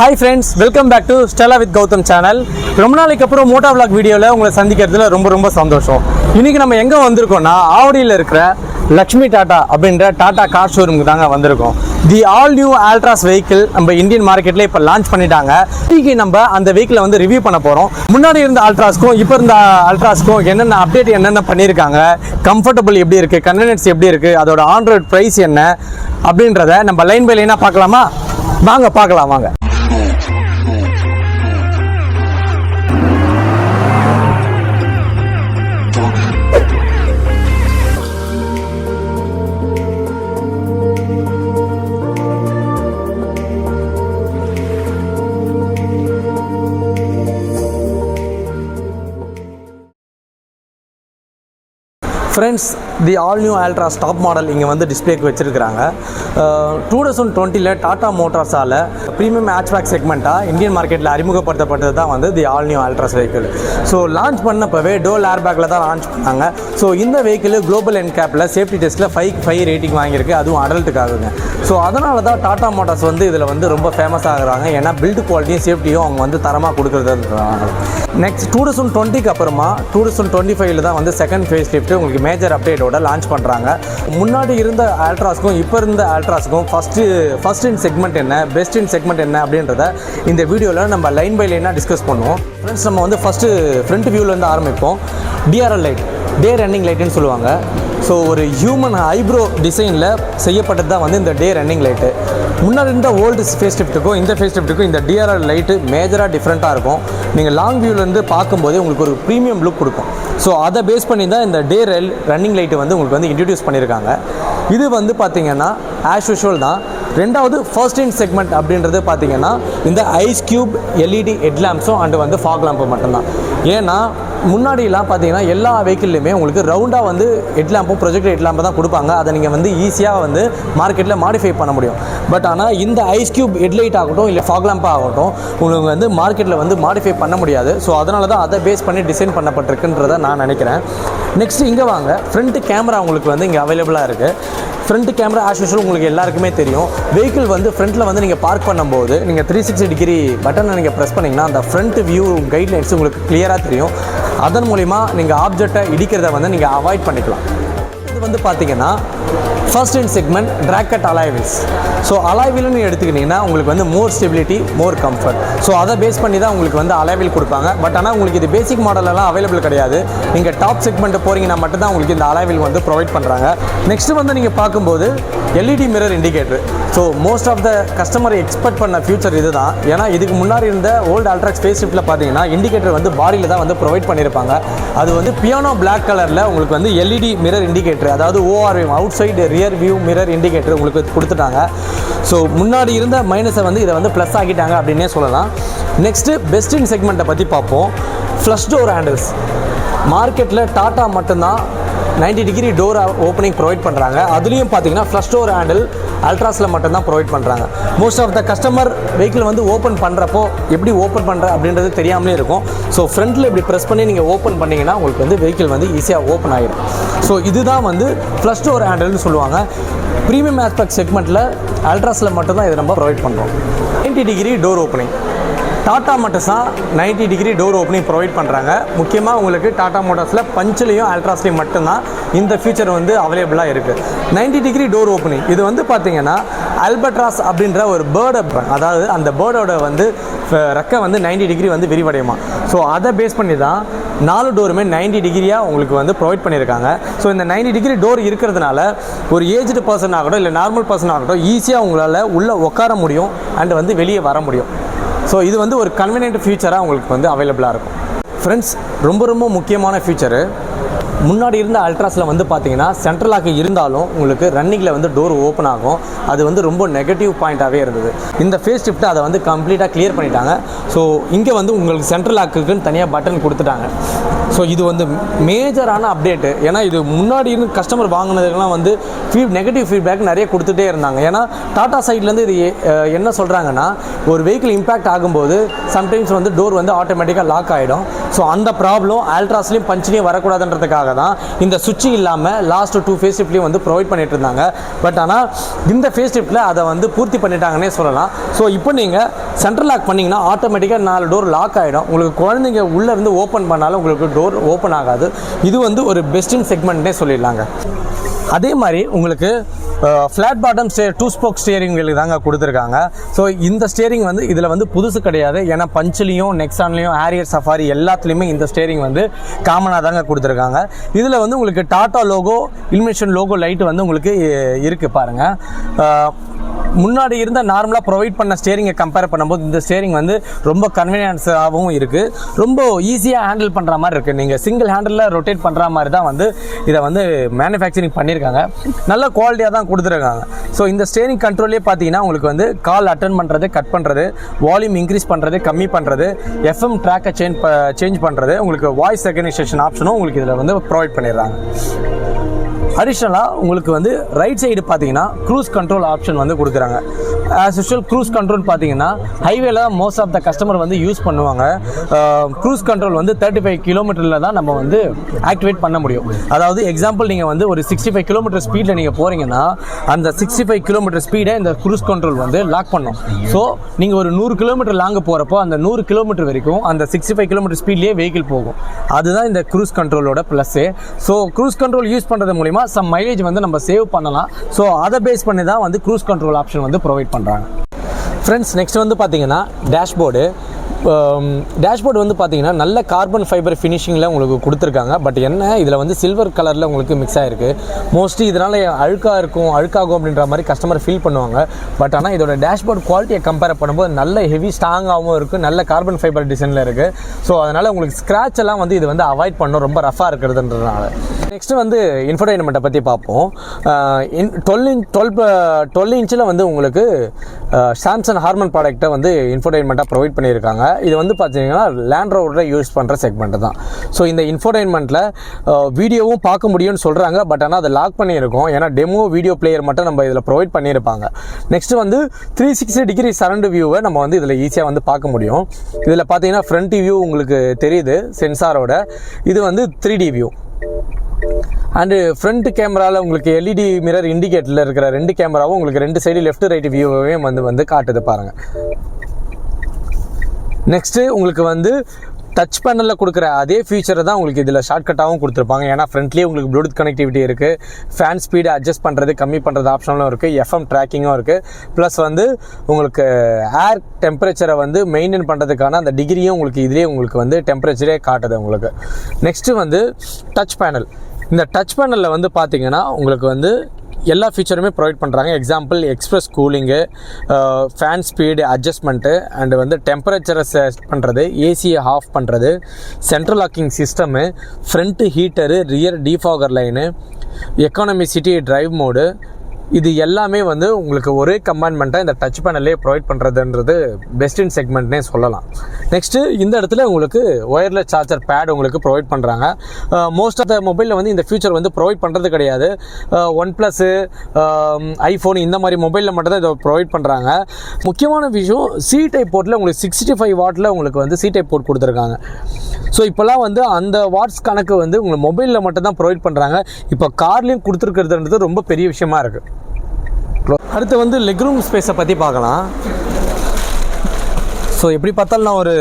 Hi friends, welcome back to Stella with Gautam channel. ரொம்ப நாளைக்கு அப்புறம் மோட்டோ vlog வீடியோவில் உங்களை சந்திக்கிறதுல ரொம்ப சந்தோஷம். இன்னைக்கு நம்ம எங்கே வந்திருக்கோம்னா ஆவடியில் இருக்கிற லக்ஷ்மி டாடா அப்படின்ற டாடா கார் ஷோரூமுக்கு தாங்க வந்திருக்கோம். தி ஆல் நியூ ஆல்ட்ராஸ் வெஹிக்கிள் நம்ம இந்தியன் மார்க்கெட்டில் இப்போ லான்ச் பண்ணிட்டாங்க. இன்னைக்கு நம்ம அந்த வெஹிக்கிளை வந்து ரிவ்யூ பண்ண போகிறோம். முன்னாடி இருந்த ஆல்ட்ராஸ்க்கும் இப்போ இருந்த ஆல்ட்ராஸ்க்கும் என்னென்ன அப்டேட் என்னென்ன பண்ணியிருக்காங்க, கம்ஃபர்டபுள் எப்படி இருக்குது, கன்வீனியன்ஸ் எப்படி இருக்குது, அதோட ஆன் ரோட் ப்ரைஸ் என்ன அப்படின்றத நம்ம லைன் பை லைனாக பார்க்கலாமா? வாங்க பார்க்கலாம் வாங்க. Friends, the all new Altroz top model இங்கே வந்து டிஸ்பிளேக்கு வச்சுருக்கிறாங்க. 2020 டாடா மோட்டார்ஸால் ப்ரீமியம் ஹேட்ச்பேக் செக்மெண்ட்டாக இந்தியன் மார்க்கெட்டில் அறிமுகப்படுத்தப்பட்டது தான் வந்து the all new Altroz vehicle. So launch பண்ணப்பவே டோல் ஏர்பேக்கில் தான் லான்ச் பண்ணாங்க. ஸோ இந்த வெஹிக்கிள் குளோபல் என்கேப்பில் சேஃப்டி டெஸ்ட்டில் 5 ரேட்டிங் வாங்கியிருக்கு, அதுவும் அடல்ட்டுக்காகுங்க. ஸோ அதனால தான் டாடா மோட்டார்ஸ் வந்து இதில் வந்து ரொம்ப ஃபேமஸ் ஆகுறாங்க. ஏன்னா பில்டு குவாலிட்டியும் சேஃப்டியும் அவங்க வந்து தரமாக கொடுக்குறதுன்றாங்க. நெக்ஸ்ட் 2020க்கு அப்புறமா 2025 தான் வந்து செகண்ட் ஃபேஸ் லிஃப்ட் உங்களுக்கு மேஜர் அப்டேட்டோட லான்ச் பண்ணுறாங்க. முன்னாடி இருந்த ஆல்ட்ராஸ்க்கும் இப்போ இருந்த ஆல்ட்ராஸ்க்கும் ஃபர்ஸ்ட் இன் செக்மெண்ட் என்ன, பெஸ்ட் இன் செக்மெண்ட் என்ன அப்படின்றத இந்த வீடியோவில் நம்ம லைன் பை லைனாக டிஸ்கஸ் பண்ணுவோம். ஃப்ரெண்ட்ஸ், நம்ம வந்து ஃபஸ்ட்டு ஃப்ரண்ட் வியூவிலேருந்து ஆரம்பிப்போம். டிஆர்எல் லைட், டே ரன்னிங் லைட்டுன்னு சொல்லுவாங்க. ஸோ ஒரு ஹியூமன் ஐப்ரோ டிசைனில் செய்யப்பட்டது தான் வந்து இந்த டே ரன்னிங் லைட்டு. முன்னாடி இருந்த ஓல்டு ஃபேஸ் லிஃப்ட்டுக்கும் இந்த ஃபேஸ் லிஃப்ட்டுக்கும் இந்த டிஆர்எல் லைட்டு மேஜராக டிஃப்ரெண்ட்டாக இருக்கும். நீங்கள் லாங் வியூவிலேருந்து பார்க்கும்போதே உங்களுக்கு ஒரு ப்ரீமியம் லுக் கொடுக்கும். ஸோ அதை பேஸ் பண்ணி தான் இந்த டே ரன்னிங் லைட்டு வந்து உங்களுக்கு வந்து இன்ட்ரடியூஸ் பண்ணியிருக்காங்க. இது வந்து பார்த்திங்கன்னா ஆஸ் யூஷுவல் தான். ரெண்டாவது ஃபர்ஸ்ட் இன் செக்மெண்ட் அப்படின்றது பார்த்திங்கன்னா இந்த ஐஸ் கியூப் எல்இடி ஹெட்லாம்ப்ஸும் அண்டு வந்து ஃபாக் லேம்பு மட்டும்தான். ஏன்னா முன்னாடிலாம் பார்த்தீங்கன்னா எல்லா வெஹிக்கிள்லையுமே உங்களுக்கு ரவுண்டாக வந்து ஹெட்லாம்பும் ப்ரொஜெக்டர் ஹெட்லாம்பு தான் கொடுப்பாங்க. அதை நீங்கள் வந்து ஈஸியாக வந்து மார்க்கெட்டில் மாடிஃபை பண்ண முடியும். பட் ஆனால் இந்த ஐஸ் கியூப் ஹெட்லைட் ஆகட்டும் இல்லை ஃபாக் லேம்பாக ஆகட்டும் உங்களுக்கு வந்து மார்க்கெட்டில் வந்து மாடிஃபை பண்ண முடியாது. ஸோ அதனால தான் அதை பேஸ் பண்ணி டிசைன் பண்ணப்பட்டிருக்குன்றதை நான் நினைக்கிறேன். நெக்ஸ்ட் இங்கே வாங்க. ஃப்ரண்ட் கேமரா உங்களுக்கு வந்து இங்கே அவைலபிளாக இருக்குது. ஃப்ரண்ட் கேமரா ஆஸ் யூஷுவல் உங்களுக்கு எல்லாருக்குமே தெரியும். வெஹிக்கிள் வந்து ஃப்ரண்ட்டில் வந்து நீங்கள் பார்க் பண்ணும்போது நீங்கள் 360 டிகிரி பட்டனை நீங்கள் ப்ரெஸ் பண்ணிங்கன்னா அந்த ஃப்ரண்ட் வியூ கைட்லைன்ஸ் உங்களுக்கு கிளியராக தெரியும். அதன் மூலிமா நீங்கள் ஆப்ஜெக்டை இடிக்கிறத வந்து நீங்கள் அவாய்ட் பண்ணிக்கலாம். இது வந்து பார்த்தீங்கன்னா first in segment track cut alloy wheels. So alloy வீல்னு எடுத்துக்கிட்டிங்கன்னா உங்களுக்கு வந்து more stability, more comfort. So அதை பேஸ் பண்ணி தான் உங்களுக்கு வந்து அலாய் வீல் கொடுப்பாங்க. பட் ஆனால் உங்களுக்கு இது பேசிக் மாடலெல்லாம் அவைலபிள் கிடையாது. நீங்கள் டாப் செக்மெண்ட்டு போகிறீங்கன்னா மட்டும்தான் உங்களுக்கு இந்த அலாய் வீல் வந்து ப்ரொவைட் பண்ணுறாங்க. நெக்ஸ்ட்டு வந்து நீங்கள் பார்க்கும்போது LED mirror indicator. So most of the customer expect பண்ண ஃபியூச்சர் இது தான். ஏன்னா இதுக்கு முன்னாடி இருந்த ஓல்டு அல்ட்ராஸ் ஃபேஸ் லிஃப்ட்டில் பார்த்தீங்கன்னா இண்டிகேட்டர் வந்து பாடியில் தான் வந்து ப்ரொவைட் பண்ணியிருப்பாங்க. அது வந்து பியானோ பிளாக் கலரில் உங்களுக்கு வந்து எல்இடி மிரர் இண்டிகேட்டர், அதாவது ORVM out side rear view mirror indicator உங்களுக்கு கொடுத்துட்டாங்க. ஸோ முன்னாடி இருந்த மைனஸை வந்து இதை வந்து ப்ளஸ் ஆக்கிட்டாங்க அப்படின்னே சொல்லலாம். நெக்ஸ்ட்டு பெஸ்ட் இன் செக்மெண்ட்டை பற்றி பார்ப்போம். Flush door handles. மார்க்கெட்டில் டாட்டா மட்டும்தான் 90 டிகிரி டோர் ஓப்பனிங் ப்ரொவைட் பண்ணுறாங்க. அதுலேயும் பார்த்தீங்கன்னா ஃப்ளஷ் டோர் ஹேண்டில் அல்ட்ராஸில் மட்டும்தான் ப்ரொவைட் பண்ணுறாங்க. Most of the customer vehicle வந்து ஓப்பன் பண்ணுறப்போ எப்படி ஓப்பன் பண்ணுற அப்படின்றது தெரியாமலே இருக்கும். ஸோ ஃப்ரண்ட்டில் இப்படி ப்ரெஸ் பண்ணி நீங்கள் ஓப்பன் பண்ணிங்கன்னா உங்களுக்கு வந்து வெஹிக்கிள் வந்து ஈஸியாக ஓப்பன் ஆகிடும். ஸோ இதுதான் வந்து ஃப்ளஷ் டோர் ஹேண்டில்னு சொல்லுவாங்க. ப்ரீமியம் ஆஸ்பெக்ட் செக்மெண்ட்டில் அல்ட்ராஸில் மட்டும்தான் இதை நம்ம ப்ரொவைட் பண்ணுறோம். 90 டிகிரி டோர் ஓப்பனிங் டாட்டா மோட்டார்ஸாக 90 டிகிரி டோர் ஓப்பனிங் ப்ரொவைட் பண்ணுறாங்க. முக்கியமாக உங்களுக்கு டாட்டா மோட்டார்ஸில் பஞ்சிலையும் அல்ட்ராஸ்லையும் மட்டும்தான் இந்த ஃபீச்சர் வந்து அவைலபிளாக இருக்குது. 90 டிகிரி டோர் ஓப்பனிங் இது வந்து பார்த்திங்கன்னா அல்பட்ராஸ் அப்படின்ற ஒரு பேர்டை, அதாவது அந்த பேர்டோட வந்து ரெக்கை வந்து 90 டிகிரி வந்து விரிவடையுமா. ஸோ அதை பேஸ் பண்ணி தான் 4 டோருமே 90 டிகிரியாக உங்களுக்கு வந்து ப்ரொவைட் பண்ணியிருக்காங்க. ஸோ இந்த 90 டிகிரி டோர் இருக்கிறதுனால ஒரு ஏஜ்டு பர்சன் ஆகட்டும் இல்லை நார்மல் பர்சன் ஆகட்டும் ஈஸியாக உங்களால் உள்ளே உட்கார முடியும் அண்ட் வந்து வெளியே வர முடியும். ஸோ இது வந்து ஒரு கன்வீனியன்ட் ஃபியூச்சராக உங்களுக்கு வந்து அவைலபிளாக இருக்கும். ஃப்ரெண்ட்ஸ், ரொம்ப முக்கியமான ஃபியூச்சரு. முன்னாடி இருந்த அல்ட்ராஸில் வந்து பார்த்தீங்கன்னா சென்ட்ரல் லாக் இருந்தாலும் உங்களுக்கு ரன்னிங்கில் வந்து டோர் ஓப்பன் ஆகும். அது வந்து ரொம்ப நெகட்டிவ் பாயிண்ட்டாகவே இருந்தது. இந்த ஃபேஸ் ஷிஃப்ட்டை அதை வந்து கம்ப்ளீட்டாக கிளியர் பண்ணிட்டாங்க. ஸோ இங்கே வந்து உங்களுக்கு சென்ட்ரல் லாக்குக்குன்னு தனியாக பட்டன் கொடுத்துட்டாங்க. ஸோ இது வந்து மேஜரான அப்டேட்டு. ஏன்னா இது முன்னாடி இருந்து கஸ்டமர் வாங்கினதுக்கெல்லாம் வந்து நெகட்டிவ் ஃபீட்பேக் நிறைய கொடுத்துட்டே இருந்தாங்க. ஏன்னா டாடா சைட்லேருந்து இது என்ன சொல்கிறாங்கன்னா ஒரு வெஹிக்கிள் இம்பேக்ட் ஆகும்போது சம்டைம்ஸ் வந்து டோர் வந்து ஆட்டோமேட்டிக்காக லாக் ஆகிடும். ஸோ அந்த ப்ராப்ளம் ஆல்ட்ராஸ்லேயும் பஞ்சிலையும் வரக்கூடாதுன்றதுக்காக தான் இந்த சுவிட்ச் இல்லாமல் லாஸ்ட் 2 ஃபேஸ் லிஃப்ட்லேயும் வந்து ப்ரொவைட் பண்ணிட்டு இருந்தாங்க. பட் ஆனால் இந்த ஃபேஸ் லிஃப்ட்டில் அதை வந்து பூர்த்தி பண்ணிட்டாங்கன்னே சொல்லலாம். ஸோ இப்போ நீங்கள் சென்ட்ரல் லாக் பண்ணிங்கன்னா ஆட்டோமேட்டிக்காக 4 டோர் லாக் ஆகிடும். உங்களுக்கு குழந்தைங்க உள்ளே இருந்து ஓப்பன் பண்ணாலும் உங்களுக்கு டோர் ஓப்பன் ஆகாது. இது வந்து ஒரு பெஸ்ட் இன் செக்மெண்ட்னே சொல்லிடலாங்க. அதே மாதிரி உங்களுக்கு ஃப்ளாட் பாட்டம் 2 ஸ்போக் ஸ்டியரிங்களுக்கு தாங்க கொடுத்துருக்காங்க. ஸோ இந்த ஸ்டியரிங் வந்து இதில் வந்து புதுசு கிடையாது. ஏன்னா பஞ்சிலையும் நெக்ஸான்லேயும் ஹேரியர் சஃபாரி எல்லாத்துலேயுமே இந்த ஸ்டியரிங் வந்து காமனாக தாங்க கொடுத்துருக்காங்க. இதில் வந்து உங்களுக்கு டாட்டா லோகோ, இல்யூமினேஷன் லோகோ லைட் வந்து உங்களுக்கு இருக்குது பாருங்கள். முன்னாடி இருந்த நார்மலாக ப்ரொவைட் பண்ண ஸ்டியரிங்கை கம்பேர் பண்ணும்போது இந்த ஸ்டியரிங் வந்து ரொம்ப கன்வீனியன்ஸாகவும் இருக்குது, ரொம்ப ஈஸியாக ஹேண்டில் பண்ணுற மாதிரி இருக்குது. நீங்கள் சிங்கிள் ஹேண்டில் ரொட்டேட் பண்ணுற மாதிரி தான் வந்து இதை வந்து மேனுஃபேக்சரிங் பண்ணியிருக்காங்க. நல்ல குவாலிட்டியாக தான் கொடுத்துருக்காங்க. ஸோ இந்த ஸ்டியரிங் கண்ட்ரோல்லே பார்த்தீங்கன்னா உங்களுக்கு வந்து கால் அட்டன் பண்ணுறது, கட் பண்ணுறது, வால்யூம் இன்க்ரீஸ் பண்ணுறது, கம்மி பண்ணுறது, எஃப்எம் ட்ராக்கை சேஞ்ச் பண்ணுறது, உங்களுக்கு வாய்ஸ் ரெகனைசேஷன் ஆப்ஷனும் உங்களுக்கு இதில் வந்து ப்ரொவைட் பண்ணிடுறாங்க. அடிஷ்னலாக உங்களுக்கு வந்து ரைட் சைடு பார்த்தீங்கன்னா க்ரூஸ் கண்ட்ரோல் ஆப்ஷன் வந்து கொடுக்குறாங்க. ஆஸ் யூஷுவல் க்ரூஸ் கண்ட்ரோல் பார்த்தீங்கன்னா ஹைவேல தான் மோஸ்ட் ஆஃப் த கஸ்டமர் வந்து யூஸ் பண்ணுவாங்க. க்ரூஸ் கண்ட்ரோல் வந்து 35 கிலோமீட்டரில் தான் நம்ம வந்து ஆக்டிவேட் பண்ண முடியும். அதாவது எக்ஸாம்பிள் நீங்கள் வந்து ஒரு 65 கிலோமீட்டர் ஸ்பீடில் நீங்கள் போகிறீங்கன்னா அந்த 65 கிலோமீட்டர் ஸ்பீடை இந்த க்ரூஸ் கண்ட்ரோல் வந்து லாக் பண்ணும். ஸோ நீங்கள் ஒரு 100 கிலோமீட்டர் லாங்க போகிறப்போ அந்த 100 கிலோமீட்டர் வரைக்கும் அந்த 65 கிலோமீட்டர் ஸ்பீட்லேயே வெஹிக்கிள் போகும். அதுதான் இந்த க்ரூஸ் கண்ட்ரோலோட plus. So cruise control use பண்ணுறது மூலிமா சம் மைலேஜ் வந்து நம்ம சேவ் பண்ணலாம். ஸோ அதை பேஸ் பண்ணி தான் வந்து க்ரூஸ் கண்ட்ரோல் ஆப்ஷன் வந்து ப்ரொவைட் பண்ணுறாங்க. ஃப்ரெண்ட்ஸ், நெக்ஸ்ட் வந்து பார்த்தீங்கன்னா டேஷ்போர்டு வந்து பார்த்தீங்கன்னா நல்ல கார்பன் ஃபைபர் ஃபினிஷிங்கில் உங்களுக்கு கொடுத்துருக்காங்க. பட் என்ன இதில் வந்து சில்வர் கலரில் உங்களுக்கு மிக்ஸ் ஆகிருக்கு. மோஸ்ட்லி இதனால் அழுக்காகும் அப்படின்ற மாதிரி கஸ்டமர் ஃபீல் பண்ணுவாங்க. பட் ஆனால் இதோட டேஷ்போர்டு குவாலிட்டியை கம்பேர் பண்ணும்போது நல்ல ஹெவி ஸ்ட்ராங்காகவும் இருக்குது, நல்ல கார்பன் ஃபைபர் டிசைனில் இருக்குது. ஸோ அதனால் உங்களுக்கு ஸ்க்ராட்ச் எல்லாம் வந்து இது வந்து அவாய்ட் பண்ணும், ரொம்ப ரஃபாக இருக்கிறதுன்றதுனால. நெக்ஸ்ட் வந்து இன்ஃபோடெயின்மெண்ட்டை பற்றி பார்ப்போம். 12 இன்ச்சில் வந்து உங்களுக்கு சாம்சங் ஹார்மன் ப்ராடக்ட்டை வந்து இன்ஃபோடெயின்மெண்ட்டாக ப்ரொவைட் பண்ணியிருக்காங்க. இது வந்து பார்த்தீங்கன்னா லேண்ட் ரோவரில் யூஸ் பண்ணுற செக்மெண்ட் தான். ஸோ இந்த இன்ஃபோடெயின்மெண்ட்டில் வீடியோவும் பார்க்க முடியும்னு சொல்கிறாங்க. பட் ஆனால் அதை லாக் பண்ணியிருக்கோம். ஏன்னா டெமோ வீடியோ பிளேயர் மட்டும் நம்ம இதில் ப்ரொவைட் பண்ணியிருப்பாங்க. நெக்ஸ்ட் வந்து 360 டிகிரி சரௌண்ட் வியூவை நம்ம வந்து இதில் ஈஸியாக வந்து பார்க்க முடியும். இதில் பார்த்தீங்கன்னா ஃப்ரண்ட் வியூ உங்களுக்கு தெரியுது சென்சாரோட. இது வந்து 3D வியூ. அண்டு ஃப்ரண்ட் கேமராவில் உங்களுக்கு எல்இடி மிரர் இண்டிகேட்டரில் இருக்கிற 2 கேமராவும் உங்களுக்கு 2 சைடு லெஃப்ட் ரைட் வியூவையும் வந்து காட்டுது பாருங்கள். நெக்ஸ்ட்டு உங்களுக்கு வந்து டச் பேனலில் கொடுக்குற அதே ஃபீச்சரை தான் உங்களுக்கு இதில் ஷார்ட்கட்டாகவும் கொடுத்துருப்பாங்க. ஏன்னா ஃப்ரண்ட்லேயே உங்களுக்கு ப்ளூடூத் கனெக்டிவிட்டி இருக்குது, ஃபேன் ஸ்பீடு அட்ஜஸ்ட் பண்ணுறது கம்மி பண்ணுறது ஆப்ஷனும் இருக்குது, எஃப்எம் ட்ராக்கிங்கும் இருக்குது. ப்ளஸ் வந்து உங்களுக்கு ஏர் டெம்பரேச்சரை வந்து மெயின்டைன் பண்ணுறதுக்கான அந்த டிகிரியும் உங்களுக்கு இதிலே உங்களுக்கு வந்து டெம்பரேச்சரே காட்டுது உங்களுக்கு. நெக்ஸ்ட்டு வந்து டச் பேனல். இந்த டச் பேனலில் வந்து பார்த்தீங்கன்னா உங்களுக்கு வந்து எல்லா ஃபீச்சருமே ப்ரொவைட் பண்ணுறாங்க. Example express cooling, fan speed adjustment, and வந்து டெம்பரேச்சரை செட் பண்ணுறது, ஏசியை ஆஃப் பண்ணுறது, central locking system, front heater, rear defogger line, economy city drive mode, இது எல்லாமே வந்து உங்களுக்கு ஒரே கம்பார்ட்மெண்ட்டாக இந்த டச் பேனல்லே ப்ரொவைட் பண்ணுறதுன்றது பெஸ்ட் இன் செக்மெண்ட்னே சொல்லலாம். நெக்ஸ்ட்டு இந்த இடத்துல உங்களுக்கு ஒயர்லெஸ் சார்ஜர் பேட் உங்களுக்கு ப்ரொவைட் பண்ணுறாங்க. மோஸ்ட் ஆஃப் த மொபைலில் வந்து இந்த ஃபீச்சர் வந்து ப்ரொவைட் பண்ணுறது கிடையாது. OnePlus, ஐஃபோன் இந்த மாதிரி மொபைலில் மட்டும் தான் இதை ப்ரொவைட் பண்ணுறாங்க. முக்கியமான விஷயம் சி டைப் போர்ட்டில் உங்களுக்கு 65 வாட்டில் உங்களுக்கு வந்து சி டைப் போர்ட் கொடுத்துருக்காங்க. ஸோ இப்போலாம் வந்து அந்த வாட்ஸ் கணக்கு வந்து உங்களுக்கு மொபைலில் மட்டும் தான் ப்ரொவைட் பண்ணுறாங்க. இப்போ கார்லேயும் கொடுத்துருக்கிறதுன்றது ரொம்ப பெரிய விஷயமா இருக்குது. அடுத்து வந்து லெக் ரூம் ஸ்பேஸை பற்றி பார்க்கலாம். ஸோ எப்படி பார்த்தாலும் நான் ஒரு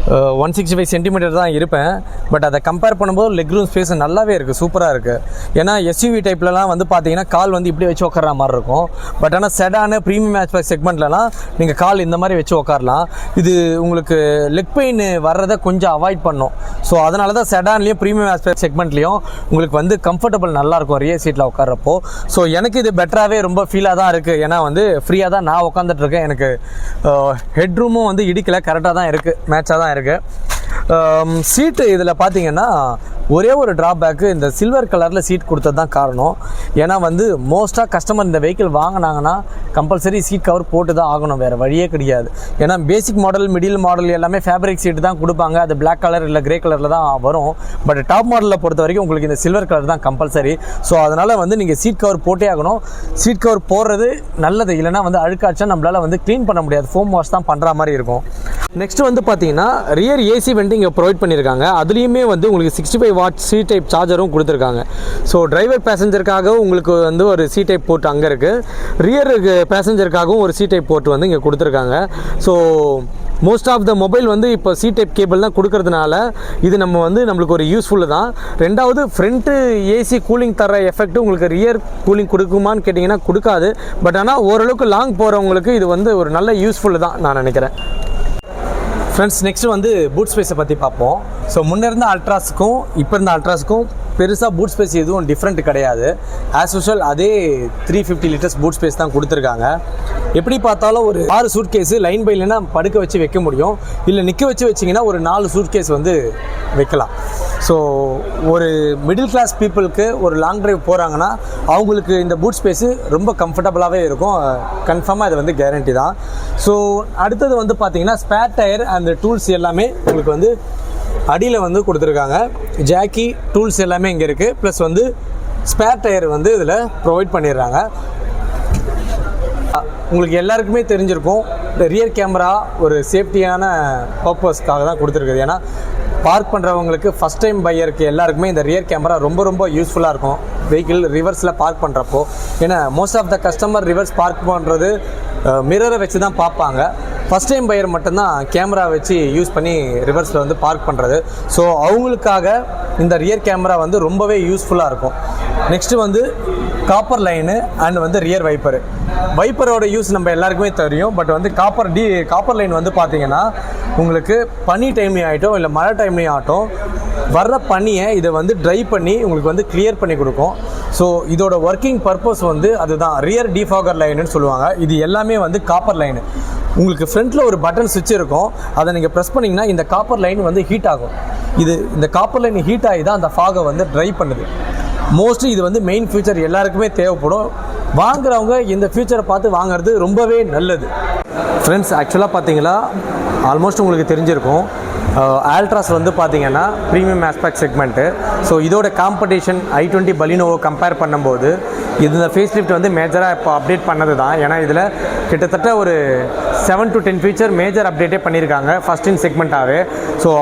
165 சென்டிமீட்டர் தான் இருப்பேன். பட் அதை கம்பேர் பண்ணும்போது லெக் ரூம் ஸ்பேஸ் நல்லாவே இருக்குது, சூப்பராக இருக்குது. ஏன்னா எஸ்யூவி டைப்லலாம் வந்து பார்த்தீங்கன்னா கால் வந்து இப்படி வச்சு உட்கார்ற மாதிரி இருக்கும். பட் ஆனால் செடானு ப்ரீமியம் ஹேட்ச்பேக் செக்மெண்ட்லலாம் நீங்கள் கால் இந்த மாதிரி வச்சு உட்காரலாம். இது உங்களுக்கு லெக் பெயின் வர்றதை கொஞ்சம் அவாய்ட் பண்ணும். ஸோ அதனால தான் செடான்லேயும் ப்ரீமியம் ஹேட்ச்பேக் செக்மெண்ட்லேயும் உங்களுக்கு வந்து கம்ஃபர்டபுள் நல்லாயிருக்கும் ரியர் சீட்டில் உட்கார்றப்போ. ஸோ எனக்கு இது பெட்டராகவே ரொம்ப ஃபீலாக தான் இருக்குது. ஏன்னா வந்து ஃப்ரீயாக தான் நான் உட்காந்துட்ருக்கேன். எனக்கு ஹெட் ரூமும் வந்து இடிக்கலை, கரெக்டாக தான் இருக்குது, மேட்சாக தான் இருக்குது. சீட்டு இதில் பார்த்தீங்கன்னா ஒரே ஒரு ட்ராபேக்கு, இந்த சில்வர் கலரில் சீட் கொடுத்தது தான் காரணம். ஏன்னா வந்து மோஸ்ட்டாக கஸ்டமர் இந்த வெஹிக்கிள் வாங்கினாங்கன்னா கம்பல்சரி சீட் கவர் போட்டு தான் ஆகணும், வேறு வழியே கிடையாது. ஏன்னா பேசிக் மாடல், மிடில் மாடல் எல்லாமே ஃபேப்ரிக் சீட்டு தான் கொடுப்பாங்க. அது பிளாக் கலர் இல்லை கிரே கலரில் தான் வரும். பட் டாப் மாடலில் பொறுத்த வரைக்கும் உங்களுக்கு இந்த சில்வர் கலர் தான் கம்பல்சரி. ஸோ அதனால் வந்து நீங்கள் சீட் கவர் போட்டே ஆகணும். சீட் கவர் போடுறது நல்லது, இல்லைனா வந்து அழுக்காச்சா நம்மளால் வந்து க்ளீன் பண்ண முடியாது, ஃபோம் வாஷ் தான் பண்ணுற மாதிரி இருக்கும். நெக்ஸ்ட் வந்து பார்த்தீங்கன்னா ரியர் ஏசி வெண்ட் இங்கே ப்ரொவைட் பண்ணியிருக்காங்க. அதுலேயுமே வந்து உங்களுக்கு 65 வாட் சி டைப் சார்ஜரும் கொடுத்துருக்காங்க. ஸோ டிரைவர் பேசஞ்சருக்காகவும் உங்களுக்கு வந்து ஒரு சி டைப் போர்ட் அங்கே இருக்குது. ரியர் பேசஞ்சருக்காகவும் ஒரு சி டைப் போர்ட் வந்து இங்கே கொடுத்துருக்காங்க. So most of the mobile வந்து இப்போ சி டைப் கேபிள் தான் கொடுக்கறதுனால இது நம்மளுக்கு ஒரு யூஸ்ஃபுல்லு தான். ரெண்டாவது ஃப்ரண்ட்டு ஏசி கூலிங் தர எஃபெக்ட் உங்களுக்கு ரியர் கூலிங் கொடுக்குமான்னு கேட்டிங்கன்னா கொடுக்காது. பட் ஆனால் ஓரளவுக்கு லாங் போகிறவங்களுக்கு இது வந்து ஒரு நல்ல யூஸ்ஃபுல்லு தான் நான் நினைக்கிறேன். ஃப்ரெண்ட்ஸ், நெக்ஸ்ட்டு வந்து பூட் ஸ்பேஸை பற்றி பார்ப்போம். ஸோ முன்னே இருந்த அல்ட்ராஸுக்கும் இப்போ இருந்த அல்ட்ராஸுக்கும் பெருசாக பூட் ஸ்பேஸ் எதுவும் டிஃப்ரெண்ட் கிடையாது. ஆஸ் யூஷுவல் அதே 350 லிட்டர்ஸ் பூட் ஸ்பேஸ் தான் கொடுத்துருக்காங்க. எப்படி பார்த்தாலும் ஒரு 6 சூட் கேஸு லைன் பை லைனாக படுக்க வச்சு வைக்க முடியும். இல்லை நிற்க வச்சிங்கன்னா ஒரு 4 சூட் கேஸ் வந்து வைக்கலாம். ஸோ ஒரு மிடில் கிளாஸ் பீப்புளுக்கு ஒரு லாங் ட்ரைவ் போகிறாங்கன்னா அவங்களுக்கு இந்த பூட் ஸ்பேஸு ரொம்ப கம்ஃபர்டபுளாகவே இருக்கும். கன்ஃபார்மாக இது வந்து கேரண்டி தான். ஸோ அடுத்தது வந்து பார்த்திங்கன்னா ஸ்பேர் டயர் அண்ட் டூல்ஸ் எல்லாமே உங்களுக்கு வந்து அடியில் வந்து கொடுத்துருக்காங்க. ஜாக்கி டூல்ஸ் எல்லாமே இங்கே இருக்குது. ப்ளஸ் வந்து ஸ்பேர் டயர் வந்து இதில் ப்ரொவைட் பண்ணிடுறாங்க. உங்களுக்கு எல்லாருக்குமே தெரிஞ்சிருக்கும் ரியர் கேமரா ஒரு சேஃப்டியான பர்பஸ்க்காக தான் கொடுத்துருக்குது. ஏன்னா பார்க் பண்ணுறவங்களுக்கு ஃபஸ்ட் டைம் பையருக்கு எல்லாருக்குமே இந்த ரியர் கேமரா ரொம்ப ரொம்ப யூஸ்ஃபுல்லாக இருக்கும் வெஹிக்கிள் ரிவர்ஸில் பார்க் பண்ணுறப்போ. ஏன்னா most of the customer reverse park பண்ணுறது மிரரை வச்சு தான் பார்ப்பாங்க. ஃபஸ்ட் டைம் பையர் மட்டும்தான் கேமரா வச்சு யூஸ் பண்ணி ரிவர்ஸில் வந்து பார்க் பண்ணுறது. ஸோ அவங்களுக்காக இந்த ரியர் கேமரா வந்து ரொம்பவே யூஸ்ஃபுல்லாக இருக்கும். நெக்ஸ்ட்டு வந்து காப்பர் லைனு அண்ட் வந்து ரியர் வைப்பரோட யூஸ் நம்ம எல்லாருக்குமே தெரியும். பட் வந்து காப்பர் லைன் வந்து பார்த்திங்கன்னா உங்களுக்கு பனி டைம்லேயும் ஆகட்டும் இல்லை மழை டைம்லேயும் ஆகட்டும் வர்ற பனியை இதை வந்து ட்ரை பண்ணி உங்களுக்கு வந்து கிளியர் பண்ணி கொடுக்கும். ஸோ இதோட ஒர்க்கிங் பர்பஸ் வந்து அதுதான் ரியர் டிஃபாகர் லைனுன்னு சொல்லுவாங்க. இது எல்லாமே வந்து காப்பர் லைனு. உங்களுக்கு ஃப்ரண்ட்டில் ஒரு பட்டன் சுவிட்ச் இருக்கும். அதை நீங்கள் ப்ரெஸ் பண்ணிங்கன்னா இந்த காப்பர் லைன் வந்து ஹீட் ஆகும். இந்த காப்பர் லைன் ஹீட் ஆகி தான் அந்த ஃபாகை வந்து ட்ரை பண்ணுது. மோஸ்ட்லி இது வந்து மெயின் ஃபியூச்சர் எல்லாருக்குமே தேவைப்படும். வாங்குறவங்க இந்த ஃபியூச்சரை பார்த்து வாங்குறது ரொம்பவே நல்லது. ஃப்ரெண்ட்ஸ், ஆக்சுவலாக பார்த்தீங்களா ஆல்மோஸ்ட் உங்களுக்கு தெரிஞ்சிருக்கும் ஆல்ட்ராஸ் வந்து பார்த்திங்கன்னா ப்ரீமியம் ஆஸ்பெக்ட் செக்மெண்ட்டு. ஸோ இதோட காம்படிஷன் i20 பலினோவை கம்பேர் பண்ணும்போது இந்த ஃபேஸ் லிஃப்ட் வந்து மேஜராக இப்போ அப்டேட் பண்ணது தான். ஏன்னா இதில் கிட்டத்தட்ட ஒரு 7 to 10 ஃபீச்சர் மேஜர் அப்டேட்டே பண்ணியிருக்காங்க ஃபஸ்ட் இன் செக்மெண்ட்டாகவே. ஸோ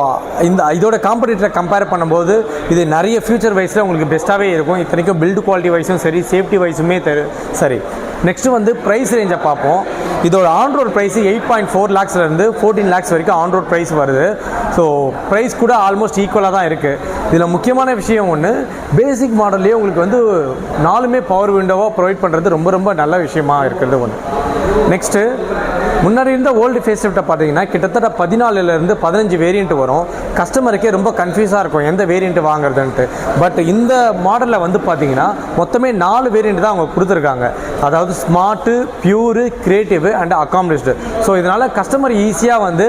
இதோட காம்படிட்டரை கம்பேர் பண்ணும்போது இது நிறைய ஃபியூச்சர் வைஸில் உங்களுக்கு பெஸ்ட்டாகவே இருக்கும். இத்தனைக்கும் பில்டு குவாலிட்டி வைஸும் சரி, சேஃப்டி வைஸுமே சரி. நெக்ஸ்ட்டு வந்து ப்ரைஸ் ரேஞ்சை பார்ப்போம். இதோட ஆன்ரோட் ப்ரைஸு 8.4 lakhsலேருந்து 14 lakhs வரைக்கும் ஆன்ரோட் ப்ரைஸ் வருது. ஸோ ப்ரைஸ் கூட ஆல்மோஸ்ட் ஈக்குவலாக தான் இருக்குது. இதில் முக்கியமான விஷயம் ஒன்று, பேசிக் மாடல்லையே உங்களுக்கு வந்து 4 பவர் விண்டோவாக ப்ரொவைட் பண்ணுறது ரொம்ப ரொம்ப நல்ல விஷயமா இருக்கிறது ஒன்று. நெக்ஸ்ட்டு முன்னாடி இருந்த ஓல்டு ஃபேஸ் லிஃப்ட்டை பார்த்தீங்கன்னா கிட்டத்தட்ட 14லேருந்து 15 வேரியண்ட் வரும். கஸ்டமருக்கே ரொம்ப கன்ஃபியூஸாக இருக்கும் எந்த வேரியண்ட் வாங்குறதுன்ட்டு. பட் இந்த மாடலில் வந்து பார்த்தீங்கன்னா மொத்தமே 4 வேரியண்ட் தான் அவங்க கொடுத்துருக்காங்க. அதாவது smart, pure, creative and accomplished. So இதனால் கஸ்டமர் ஈஸியாக வந்து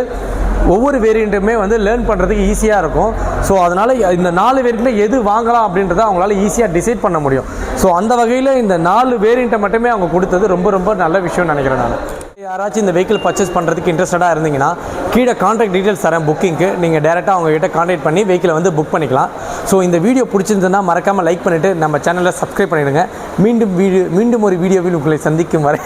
ஒவ்வொரு வேரியண்ட்டுமே வந்து லேர்ன் பண்ணுறதுக்கு ஈஸியாக இருக்கும். ஸோ அதனால் இந்த 4 வேரியண்ட்டில் எது வாங்கலாம் அப்படின்றத அவங்களால ஈஸியாக டிசைட் பண்ண முடியும். ஸோ அந்த வகையில் இந்த 4 வேரியண்ட்டை மட்டுமே அவங்க கொடுத்தது ரொம்ப ரொம்ப நல்ல விஷயம்னு நினைக்கிறேன் நான். யாராச்சும் இந்த வெஹிக்கிள் பர்ச்சேஸ் பண்ணுறதுக்கு இன்ட்ரெஸ்டடாக இருந்தீங்கன்னா கீழே கான்டாக்ட் டீட்டெயில்ஸ் தரேன் புக்கிங்க்கு. நீங்கள் டேரெக்டாக அவங்ககிட்ட கான்டாக்ட் பண்ணி வெஹிக்கிளை வந்து புக் பண்ணிக்கலாம். ஸோ இந்த வீடியோ பிடிச்சிருந்ததுன்னா மறக்காமல் லைக் பண்ணிவிட்டு நம்ம சேனலை சப்ஸ்கிரைப் பண்ணிவிடுங்க. மீண்டும் ஒரு வீடியோவில் உங்களை சந்திக்கும் வரை